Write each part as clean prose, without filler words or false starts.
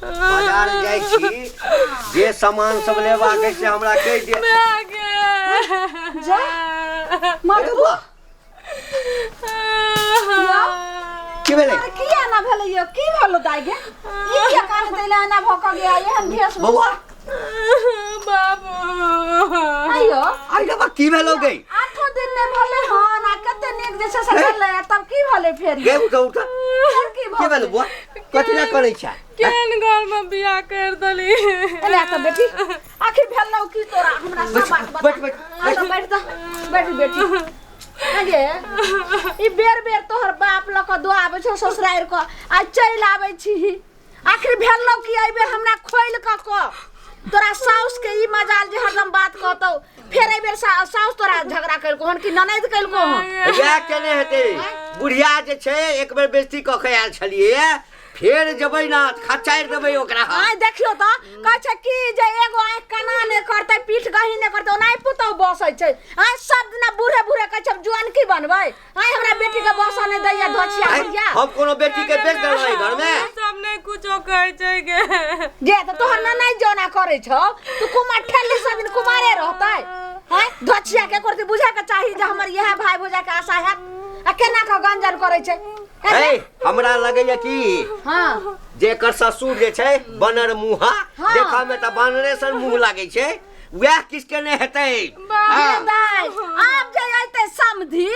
बाजार जाय छी जे सामान सब लेबा के से हमरा कह दे जा मरबो की भेलै की आना भेलै यो की भेलो दाइ गे ई के कान देला आना भक गया एहन भेस बौआ बाबू आयो आइ बा की भेलो गे 8 दिन में भले हन आ कते नेक जैसे से भेलै तब की भेलै फेर गे उठ की भेलो बुआ कथि ना करै छै केन घर में बियाह कर दली एले त बेटी आखिर भेलौ की तोरा हमरा सब बात बता बैठ बेटी आगे ई बेर बेर तोहर बाप ल क दो आबै छ ससुरार क आ चल आबै छी आखिर भेलौ की आई बेर हमरा खोइल क तोरा साउस के ई मजाल जे हरदम बात कहतौ फेर आई बेर साउस तोरा झगड़ा कइल कोन की ननद कइल को या केने हेतै बुढ़िया जे छै एक बेर बेइज्जती क के आयल छलिए फेर जबै ना खचाइर देबै ओकरा आइ देखियो त कहै छै की जे एगो आइ कना ने करतै पीठ गही ने करतै ओनाइ पुतौ बसै छै आइ सब दिन बूढ़े कहै छै जुआन की बनबै आइ हमरा बेटी के बसा ने दैया धोछिया भैया हम कोनो बेटी के बेच देबै घर में सब ने कुछो कहै छै गे त तोहर ना नहीं जोना करे छौ तू कुमार ठेली सब दिन कुमारे रहतै हां धोछिया के करती बुझा के चाही जे हमर यह भाई भोजा के आशा है आ केना का गंजन करे छै ए हमरा लगैया की हां जेकर ससुर जे छै बनर मुहा देखा में त बनरे सन मुंह लागे छै वह किसके ने हेतै दाई आप जे आइते समधी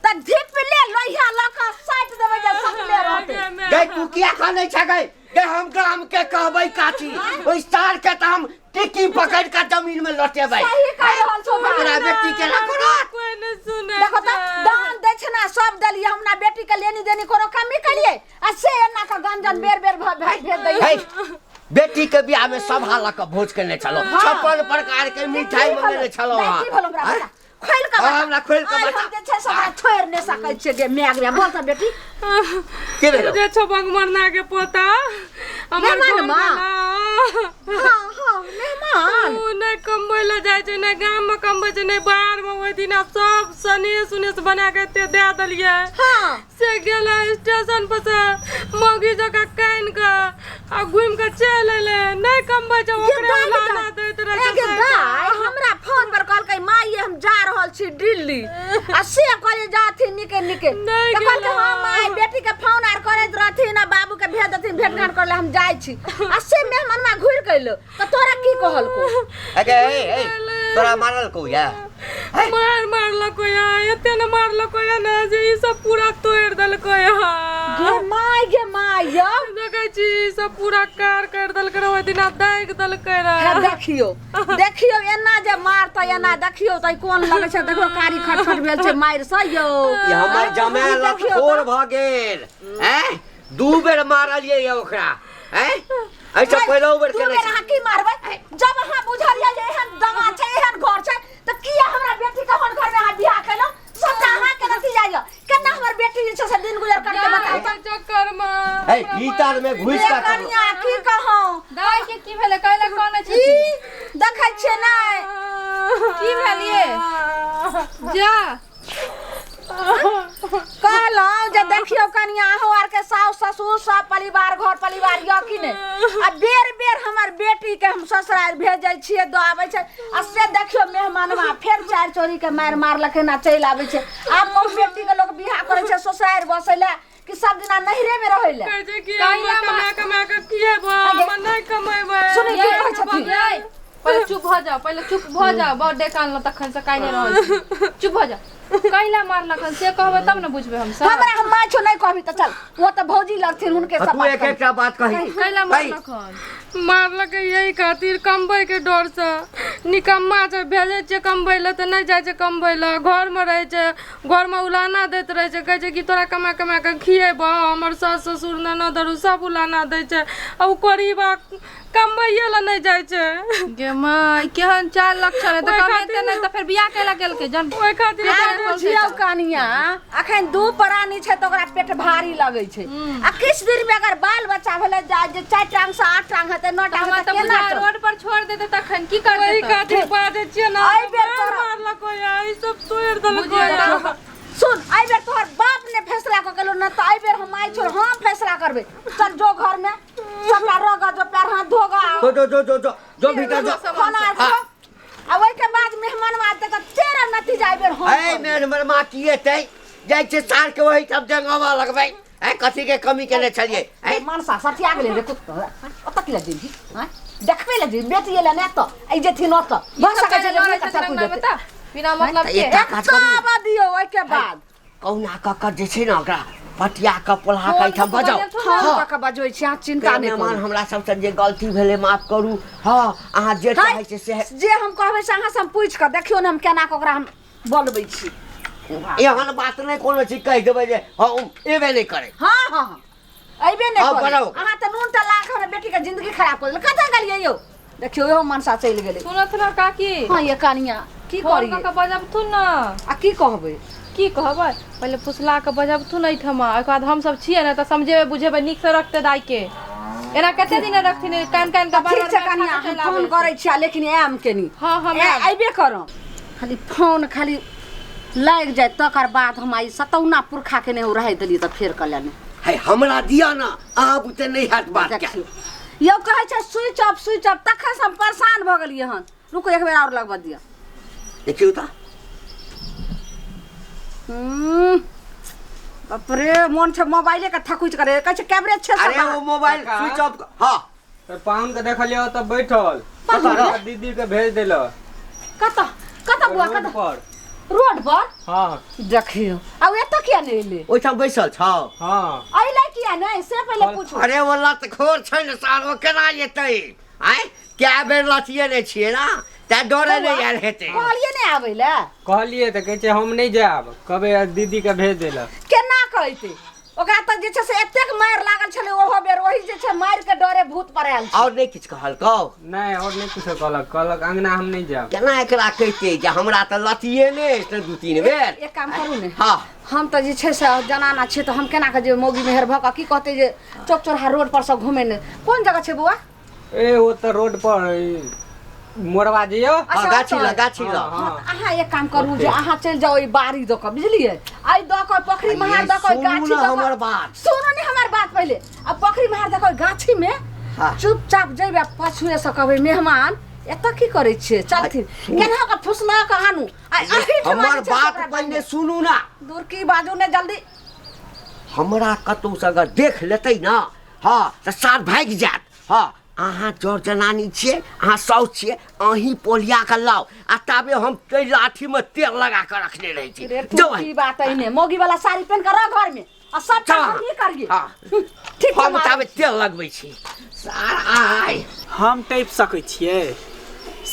त ढिप ले लोहिया ल क साइट देबै जे सकले रहतै गे तू किया खाने छ गे गे हम गाम के कहबै काची ओइ स्टार के त हम टिकी पकड़ के जमीन में लटेबै सही कह रहल छौ हमरा बेटी के ना करो कोई न सुने देखो त दान दक्षिणा सब दलिए हमरा बेटी के लेनी देनी कोनो कमी करिए आ से एना का गंजन बेर भेज दैए बेटी के बियाह में सब हालक भोज करने चलो 56 प्रकार के मिठाई मंगने चलो की भलो हमरा खोल का हमरा खोल का बता के छै सब छोड़ ने सकै छै गे मैग में बोल त बेटी के भेलो जे छबक मरना के पोता हमर हां मेहमान ने कमबै ल जाय छै ने गाम में कमबै छै ने बाहर में ओइ दिन सब सने सुने से बना के दे दलिए हां से गेला स्टेशन पर से मौगी जका काइन के आ घुम के चल एले नहीं कमबै छै ओकरे लाना दैत रहे गे दाई हमरा फोन पर कहल के माई हम जा रहल छी दिल्ली आ से कहले जाथि निके त कहल के हां माई बेटी के फोन आर करैत रहथि ना बाबू के भेज देथिन भेट घाट करले हम जाय छी आ से मेहमानमा घुर कइलो त तोरा की कहल को अगे ए तोरा मारल को या मारलको या एते न मारलको या ना जे ई सब पूरा तोड़ देलको या गे माई यो देखै छी सब पूरा कार कर देलकै ओइ दिन दाग देलकै रे देखियो एना जे मारता एना देखियो त कोन लगै छै देखो कारी खटखट भेल छै मार से यो ई हमर जमाल खोर भ गेल हैं दू बेर मारलिए ओकरा हैं ऐसा पहिलो बेर केने छै की मारबै जब अहाँ बुझलिए जे एहन दवा छै एहन घर छै त किया हमरा बेटी के अपन घर में आ बियाह केलो सब अहाँ के नती जाइयो केना हमर बेटी जे छै से दिन गुजर करके बताओ चक्कर में ए भीतर में घुस का कनिया की कहौ दाई के की भेले कहले कोन छै देखै छै नै की भेलिए जा कहलौ जे देखियो कनिया अहो आर के सास ससुर सब परिवार घर परिवार य कि नै आ बेर बेर हमर बेटी के हम ससुराल भेजै छियै दो आबै छै आ से देखियो मेहमानवा फेर चार चोरी के मार लखे ना चल आबै छै आब मोर बेटी के लोग बियाह करे छै ससुराल बसैला कि सब दिना नहिरे में रहैला कहै छै कि कमा के किएबो हम नै कमेबै सुनि की कहै छथि पहले चुप हो जाओ बर्थडे कान तखन से काई नहीं रहल चुप हो जाओ कैला मारलखन से कहबे तब न बुझबे हम सब हमरा हम माछो नहीं कहबी त चल वो त भौजी लगथिन उनके सब तू एक एकटा बात कही कैला मारलखन मारलकै यही खातिर कमबै के डर से निकम्मा छै भेजै छै कमबै ल त नहीं जाय छै कमबै ल घर में रहै छै घर में उलाना दैत रहै छै कहै छै कि तोरा कमा के खिएब हमर सास ससुर ननद अरु सब उलाना दै छै आ उ करीबा कमबैये ल नहीं जाय छै गे माय केहन चाल लक्षण है त कमेते नहीं त फिर बियाह केला गेल के जन ओइ खातिर बुझियो कनिया अखन दू प्राणी छै त ओकरा पेट भारी लगै छै आ किछ दिन में अगर बाल बच्चा भेले जा जे 4 टांग से 8 टांग हेतै 9 टांग त केना रोड पर छोड़ देते तखन की करते ओइ खातिर बाजै छियै ना आई बेर मारलको या ई सब तोड़ देलको या सुन आई बेर तोहर करबे चल जो घर में सबका रोगा जो पैर हाथ धोगा जो भीतर जो खाना खा आ ओइ के बाद मेहमान आते का तेरा नतीजा आइबे हम ए मेहमान मा किए तै जाय छे सार के वही सब जंगवा लगबै ए कथि के कमी केने छलिए ए मान सा सटिया गेले रे कुत ओत कि लगी हैं देखबे ले जी बेटी एले ने त ए जे थी न त बस का जे ने कथा कुछ बता बिना मतलब के का दियो ओइ के बाद कौना का जे छै न ओकरा पटिया का पोल्हा का इठम बजाओ हां का बजोइ छी चिंता नै मेहमान हमरा सबसे जे गलती भेले माफ करू हां अहाँ जे चाहै छै से जे हम कहबै से अहाँ से हम पूछ के देखियो ने हम केना के ओकरा हम बोलबै छी एहन बात नै कोनो चीज कहि देबै जे हम एबे नै करे हां अइबे नै करे बनाओ। अहाँ त नून त लाख हमर बेटी के जिंदगी खराब कर देल कथा गलिए यो देखियो यो मनसा चल गेलै सुनत ना काकी हां ये कानिया की फोन करिए का बजाब तू ना आ की कहबै की कहबै पहले फुसला के बजाब तू नहीं ठमा ओकर बाद हम सब छिए ना त समझेबे बुझेबे निक से रखते दाई के एना कते दिन रखथिन कान कान का ठीक छै कानिया हम फोन करै छी लेकिन एम केनी हां हम अइबे करो खाली फोन खाली लाग जाय तकर बाद हम आई सतौना पुरखा के नै रह देली त फेर कल्याण है हमरा दिया ना अहाँ बुते नहीं हाथ बात के यो कहै छै स्विच ऑफ तखन से हम परेशान भ गेलिए हन रुको एक बेर और लगबा दिया देखियो त बाप रे मन छ मोबाइले का थकुच करे कहै छै कैमरे छै सब अरे वो मोबाइल स्विच ऑफ हां तो पाहुन के देखलियो त बैठल दीदी के भेज देलो कता बुआ कता पर रोड पर हां देखियो अब एत किया नै एले ओइ ठाम बैसल छ हां अइले किया नै से पहिले पूछो अरे वो लत खोर छै न सारो केना जेतै आय क्या बेर लतिए नै छिए ना त डरे नै यार हेतै कहलिए नै आबैले कहलिए त कहै छै हम नहीं जाब कबे दीदी के भेज देला केना कहैते ओकरा त जे छै से एतेक मार लागल छले ओहो बेर ओही जे छै मार के डरे भूत पड़ायल छै और नै किछ कहल कौ नहीं और नहीं कुछ कहलक अंगना हम नहीं जाब केना एकरा कहिते जे हमरा त लतिए नै त दू तीन बेर एक काम करू ने हां हम त जे छै से जनाना छै त हम केना के जे मौगी मेहर भ के की कहते जे चौक चौराहा रोड पर सब घुमे ने कोन जगह छै बुआ ए वो त रोड पर मोरवा जियो गाछी ल अहाँ एक काम करू जे अहाँ चल जाओ ई बारी द के बुझलिए आई द के पोखरी महार द के गाछी द हमर बात सुनो ने हमर बात पहले अब पोखरी महार द के गाछी में चुपचाप जइबे पछुए से कहबै मेहमान एत की करै छियै चलथिन केना का फुसला के आनू हमर बात पहले सुनू ना दूर की बाजू ने जल्दी हमरा कतौ से अगर देख लेतै ना हां त साथ भाग जात हां अहाँ जोर जनानी छिए अहाँ साउस छिए अही पोलिया के लाओ आ ताबे हम ते लाठी में तेल लगा के रखने रही छी जो की बात है ने मोगी वाला साड़ी पहन के रह घर में आ सब काम ही करिए हां ठीक हम ताबे तेल लगबै छी सारा आय हम टैप सकै छियै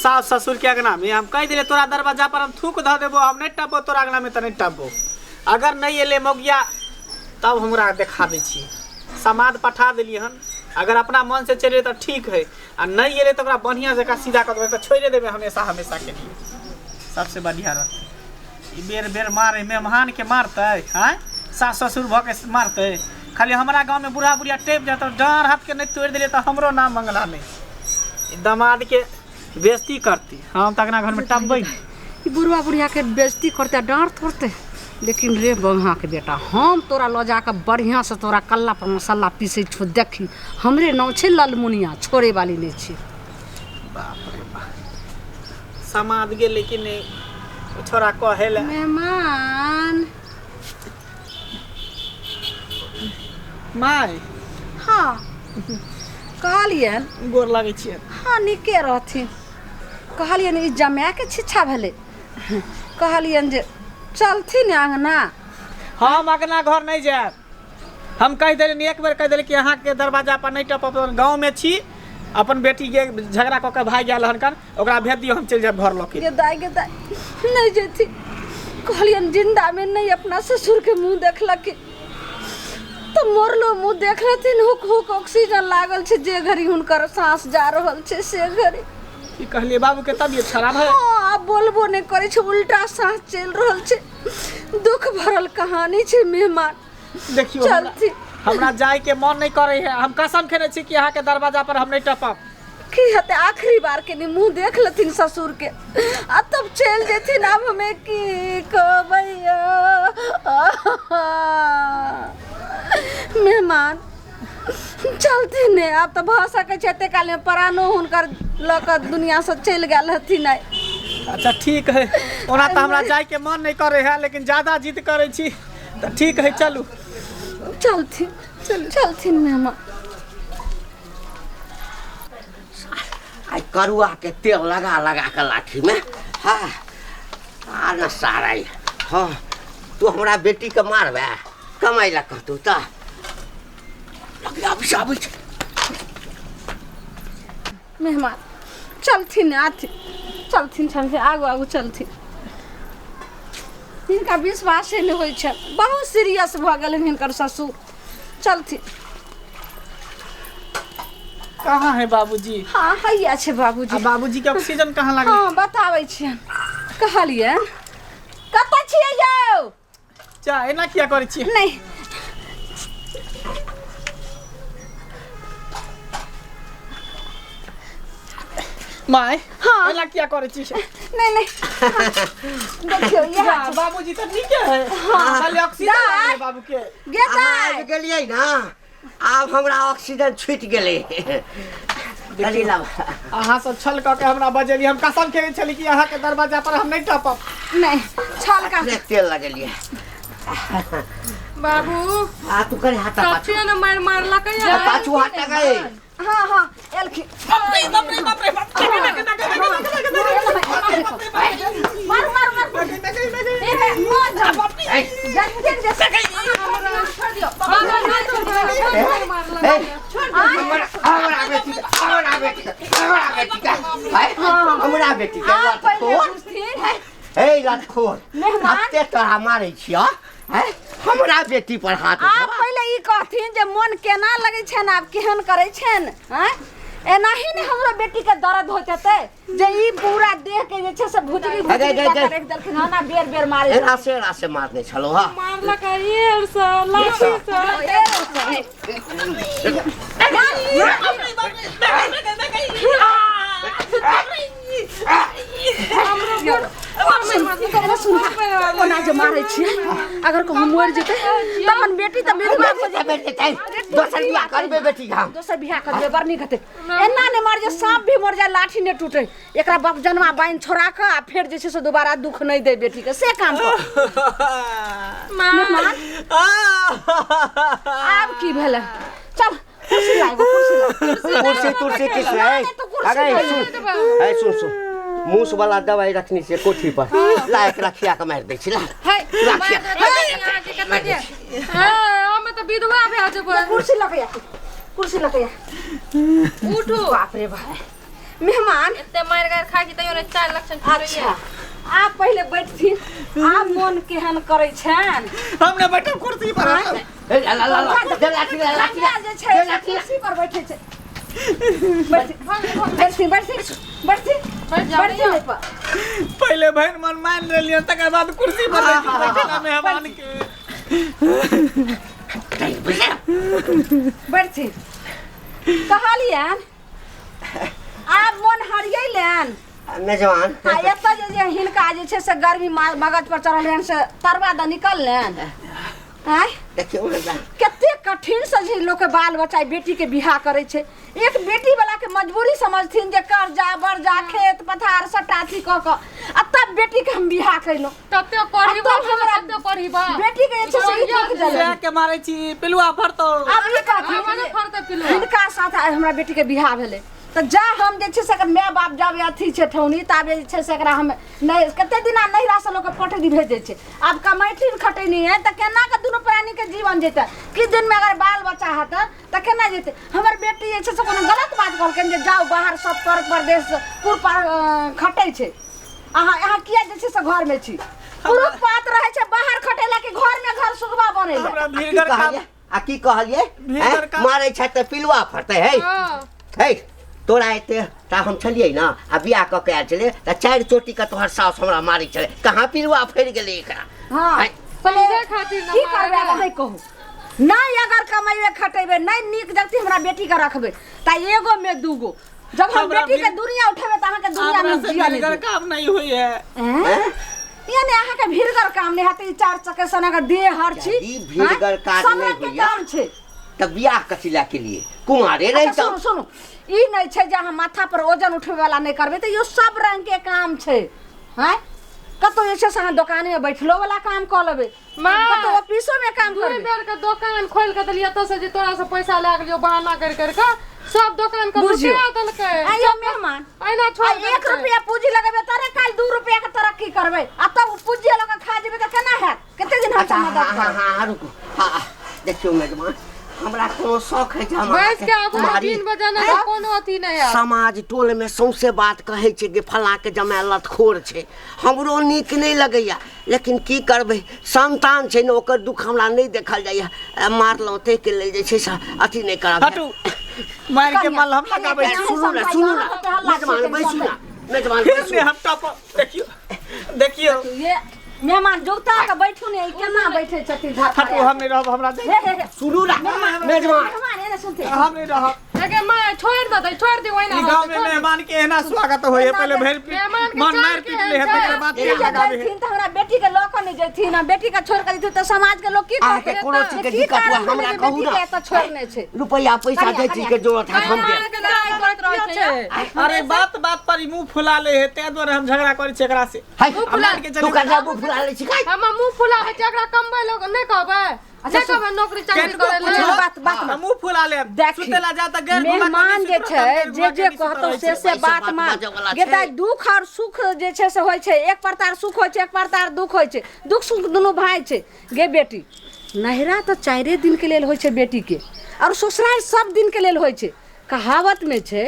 सास ससुर के अंगना में हम कह दिले तोरा दरवाजा पर हम थूक ध देबो हम नहीं टपबो तोरा अंगना में त नहीं टपबो अगर नहीं एले मोगिया तब हमरा देखा दै छी समाद पठा देलिए हन अगर अपना मन से चले तो ठीक है आ नहीं एले तो ओकरा बढ़िया से का सीधा कर देबे तो छोड़े देबे हमेशा हमेशा के लिए सबसे बढ़िया रह ई बेर बेर मारे मेहमान के मारते हैं सास ससुर भ के मारते खाली हमारा गांव में बूढ़ा बुढ़िया टेप जाता डांर हाथ के नहीं तोड़ दिले तो हमरो नाम मंगला नहीं दामाद के बेइज्जती करती हम तकना घर में टपबै ई बुढ़वा बुढ़िया के बेइज्जती करते डांट थोड़ते लेकिन रे बंगा के बेटा हम तोरा ल जाके बढ़िया से तोरा कल्ला पर मसाला पीसे छो देखी हमरे नाम छै ललमुनिया छोड़े वाली नहीं छी बाप रे बाप समाद के लेकिन छोरा कहेला मेहमान माय हाँ कहलियन गोर लागै छियै हाँ निके रहथिन कहलियन ई जमाए के छिछा भेले कहलियन जे चलथिन अंगना हम अगना घर नहीं जाब हम कह देलिए एक बेर कह देलिए कि अहाँ के दरवाजा पर नहीं टपब गांव में छी अपन बेटी के झगड़ा क के भाग गेल हन कन ओकरा भेज दियो हम चल जाब घर लके गे दाई नहीं जेथी कहलियन जिंदा में नहीं अपना ससुर के मुंह देखलक तो मोरलो मुंह देख लेथिन हुक हुक ऑक्सीजन लागल छे जे घड़ी हुनकर सांस जा रहल छे से घड़ी की कहलिए बाबू के तबियत खराब है हां बोलबो नहीं करे छे उल्टा सांस चल रहल छे दुख भरल कहानी छे मेहमान देखियो हमरा जाय के मन नहीं करे है हम कसम खेने छी कि अहाँ के दरवाजा पर हम नहीं टपब की हते आखिरी बार के ने मुंह देख लेथिन ससुर के आ तब चल जेथिन अब हमें की कहबैया मेहमान चलती ने अब तो भ सकै छै एते काल में प्राणो हुनकर ल क दुनिया से चल गेल हथिन। अच्छा ठीक है, ओना तो हमरा जाए के मन नहीं करे है, लेकिन ज्यादा जिद करे छी तो ठीक है चलू। चलथिन मेहमान। आई करुआ के तेल लगा लगा के लाठी में हाँ आ न सारा हाँ तू हमरा बेटी के मारबे कमाई ला कहतू त मेहमान चलथिन चलथिन आगू आगू चलथिन। हिनका विश्वासे नहीं होइ छै, बहुत सीरियस भ गेल हिनकर ससुर। चलथिन। कहाँ है बाबूजी? हाँ हैया छै बाबूजी। बाबूजी के ऑक्सीजन कहाँ लागल? हाँ बताबै छियन। कहलिए कतऽ छियै यौ? जा एना किया करै छी? नहीं माय हाँ। एना किया करे छी? नहीं हाँ। देखियो ये बाबूजी तो ठीक है। हाँ खाली ऑक्सीजन लागल बाबू के। आबि गेलियै ना आब हमरा ऑक्सीजन छूटि गेलै। गली ला अहाँ सब छल क के हमरा बजेली, हम कसम खेले छली कि अहाँ के दरवाजा पर हम नहीं टपब। नहीं छल का तेल लगेलियै। बाबू आ तू करे हाथ पाछू कथिया न मारला कहिया पाछू हट गए। हाँ एलखी बाप रे मार हमरा बेटी के तोरा मारे छियो हमरा बेटी पर हाथ आप पहले ई कहथिन जे मन केना लगे छन, आप केहन करे छन? हैं एनाही ने हमरो बेटी के दर्द होत हेतै जे ई पूरा देह के जे छै से भुजरी रख देलखिन हना बेर बेर मारे। एना से मारने छलो हां मारला कहिए से लाठी ओना जे मारे छी अगर कहूँ मर जेतै तहन बेटी त विधवा हो जेतै। दोसर बियाह करबे बेटी हम दोसर बियाह करबे बड़ नीक हेतै। एना ने मर जे सांप भी मर जाए लाठी ने टूटे, एकरा बाप जन्मा बाइन छोड़ा के आ फेर जे छै से दोबारा दुख नहीं दे बेटी के से काम कर। मेहमान आब की भेलै? चल कुर्सी लाइगो कुर्सी किस है? अरे सुन मूस वाला दवाई रखनी से कोठी पर लायक रखिया के मार दै छी ला रखिया। हम त विधवा भए जेबै। कुर्सी लकैया उठो। बाप रे बाप मेहमान एते मार गार खा के तइयो ने 4 लक्षण अच्छा आप पहले बैठथिन। आप मन केहन करे छन? हमने बैठब कुर्सी पर। लाठी जे छै कुर्सी पर बैठे छै। बैठती पहले बहन मन मान लिया तकर बाद कुर्सी पर बैठना मेहमान के। बैठती कहलियन आप मन हरियैलन मेजबान एतऽ जे हिनका जे छै से गर्मी मगज पर चढ़ल से तरवा द निकललन। आय देखियो कते कठिन से जे लोग के बाल बच्चा बेटी के बियाह करे छै। एक बेटी वाला के मजबूरी समझथिन जे कर्जा बर्जा खेत पथार सटाथी क के आ तब बेटी के हम बियाह कैलो। तते करहिबा तते करहिबा बेटी के जे छै से के मारे छी पिलुआ फरतो। अब ई कहथिन फरते पिलुआ हिनका साथ हमरा बेटी के बियाह भेले त जा हम जे छै से माय बाप जब अथी छै ठौनी ताबे जे छै से एकरा हम नहीं कते दिना नहिरा से लोग पटरी भेज दै छै। अब कमाइठी खटैनी है त केना के दुनो प्राणी के जीवन जेतै? कि दिन में अगर बाल बच्चा हत त केना जेतै? हमर बेटी जे छै से कोनो गलत बात कहलकन जे जाओ बाहर सब पर प्रदेश पुर पर खटै छै, अहाँ किया जे छै से घर में छी? पुरुष पात रहे छै बाहर खटेला कि घर में घर सुगवा बनै ले? आ की कहलिए मारे छै त पिलुआ फरते है। हे तोरा एते ता हम छलिए ना आ बियाह क के आयल छले त 4 चोटी का तोहर सास हमरा मारी छले। कहां पिलुआ फैर गेले एकरा? हां समझे खातिर की करबे नहीं कहू नहीं अगर कमाइबे खटेबे नहीं नीक जगती हमरा बेटी के रखबे त एगो में दूगो जब हम बेटी के दुनिया उठेबे त अहाँ के दुनिया में जिया नहीं काम नहीं हुई है। यानी अहाँ के भीड़गर काम नहीं हते 4 चक्के सने के देह हर छी भीड़गर काज नहीं होइया काम छे तब बियाह कथी ला के लिए कुंवारे रही अच्छा, सुनू सुनू ई नहीं छै जे अहाँ माथा पर वजन उठबै वाला नहीं करबै तो यो सब रंग के काम छै हैं कतो जे छै से अहाँ दुकान में बैठलो वाला काम क लेबै माँ, कतो ऑफिसो में काम दू करबै बेर के दुकान खोल के देलिए तो से जे तोरा से पैसा लाग लियो बहाना कर कर के सब दुकान के बुझियो। लुटिया देलकै आइयो मेहमान आइना छोड़ आ 1 रुपया पूंजी लगेबै तरे काल 2 रुपया के तरक्की करबै आ तब पूंजी लगा खा जेबै त केना हैत कते दिन अच्छा हम मदद हाँ करबै हाँ रुको हाँ देखियो मेजबान हमरा कोनो शौक है जे बैस के आगू में 3 बजे ना कोनो अथी नहीं है समाज टोल में सौंसे बात कहै छै कि फला के जमाय लतखोर छै हमरो नीक नहीं लगैया लेकिन की करबै संतान छै ने ओकर दुख हमरा नहीं देखल जाइया मारलौं ते के लेल जे छै से अथी नहीं करब हटू मार के मलहम लगाबै छी सुनू ना मेजबान बैसू ना मेजबान फिर बैसू से हम टप देखियो देखियो ये मेहमान जोगता के बैठू ने केना बैठे छथिन घर पर हटू हम नहीं रहब हमरा दे हे, हे, हे। सुनू ना मेजबान मेहमान एने सुनते हम नहीं रहब अगे माँ छोड़ दे वही ई ना गांव में मेहमान के एना स्वागत होय पहले भेर मेहमान के मन चार मार के पीट ले है तकर बाद बेटी के जैथिन तो हमरा बेटी के लोक नहीं जैथिन आ बेटी के छोड़ कर दी तो समाज के लोग की अहाँ के कोनो चीज के दिक्कत हुआ हमरा कहू ना तो छोड़ने छै रुपया पैसा दे चीज के जरूरत है हम दे अरे बात बात पर ई मुंह फुला ले है ते द्वारा हम झगड़ा करै छी एकरा से हाय फुला के तू का जाबू फुला ले छिकै हम मुंह फुलावे छै एकरा कमबै लोग नहीं कहबै अच्छा कहबै नौकरी चाकरी करे ले बात मुंह फुला ले देखी, सुतेला जा त गैर मेहमान जे छै जे कहतो से बात मान गे दाई दुख और सुख जे छै से होय छै एक प्रकार सुख होय छै एक प्रकार दुख होय छै दुख सुख दुनू भाई छै गे बेटी नहिरा तो 4 दिन के लेल होय छै बेटी के और ससुराल सब दिन के लेल होय छै कहावत में छै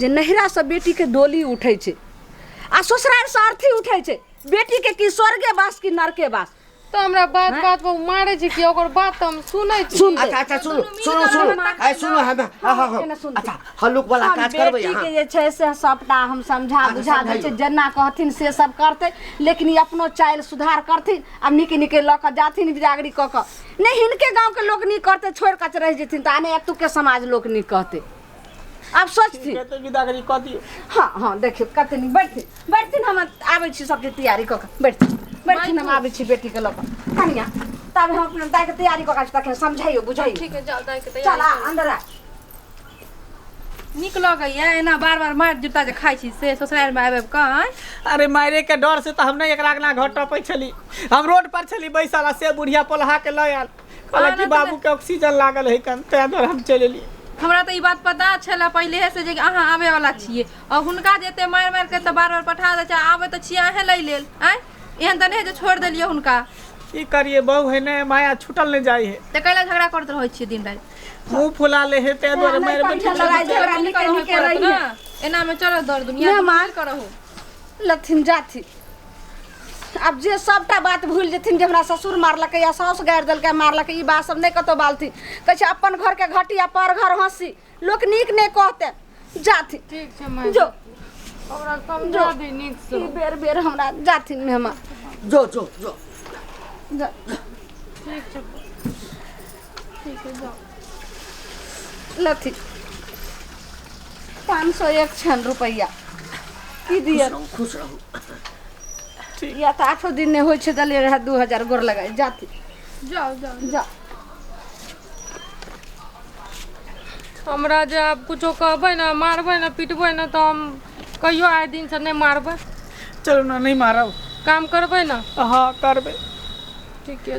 जे नहिरा से बेटी के डोली उठै छै आ ससुराल से अर्थी उठै छै बेटी के की स्वर्गे वास की नरके वास तो हमरा बात बात पर मारे छै कि ओकर बात त हम सुनै छी सुन अच्छा अच्छा सुनो ऐ सुनो हम अच्छा हल्लुक वाला काज करबै बेटी यहाँ के जे छै से सबटा हम समझा बुझा दै छै जेना कहथिन से सब करतै लेकिन ई अपनो चाइल सुधार करथिन आ निके निके लऽ कऽ जाथिन बिरागड़ी कऽ कऽ नहीं हिनके गांव के लोग नहीं करते छोड़ कच रह जेथिन त आने एक के समाज लोग नहीं कहते आप सोचती कहते विदागरी क दियो हाँ हाँ देखियो कते नहीं बैठथिन हम आबै छी सबके तैयारी कऽ कऽ बैठथिन हम आबै छी बेटी के लऽ कऽ कनिया तब हम अपना दाय के तैयारी कऽ कऽ तखन समझाइयो बुझाइयो ठीक है जाओ दाई के चल तैयारी आ अंदर आ नीक लगैया एना बार बार मार जुटा जे खाइ छी से ससुराल में आबे कहाँ अरे मारे के डर से त हम नहीं एकरा अगला घर टपै छली हम रोड पर छली बैसल से बुढ़िया पोलहा के लय आल कहला कि बाबू के ऑक्सीजन लागल है कन ते द्वारा हम चल एलिए हमरा तो ई बात पता छला पहले से जे अहाँ आवे वाला छिए और हुनका जेते मार मार के त बार बार पठा दे छै आवे त छिए अहे लै लेल आय एहन त नहीं जे छोड़ देलिए हुनका की करिए बहु है ने माया छूटल नहीं जाई है त कैला झगड़ा करत रहै छिए दिन रात मुंह फुला ले है ते द्वारा मार पंखा लगाई झगड़ा निके निके रही है एना में चलो दर दुनिया मेहमान करहो लथिन जाथी अब जे सबटा बात भूल जेथिन जे हमरा ससुर मारलकै या साउस गारि देलकै मारलकै ई बात सब नहीं कतो बालती कहै छै अपन घर के घटिया पर घर हंसी लोक नीक नहीं कहते जाथी ठीक छै माँ जो ओकरा समझा दी नीक से ई बेर बेर हमरा जाथिन मेहमान जो जा ठीक छै ठीक है जाओ लथी 501 छन रुपया की दिया खुश रहू या तो 8 दिन ने होय छै दले रहे 2000 गोर लगाई जाती जाओ जाओ जा हमरा जे आप कुछो कहबै ना मारबै ना पिटबै ना तो हम कहियो आए दिन से नहीं मारबै चलो ना नहीं मारब काम करबै ना हाँ करबे ठीक है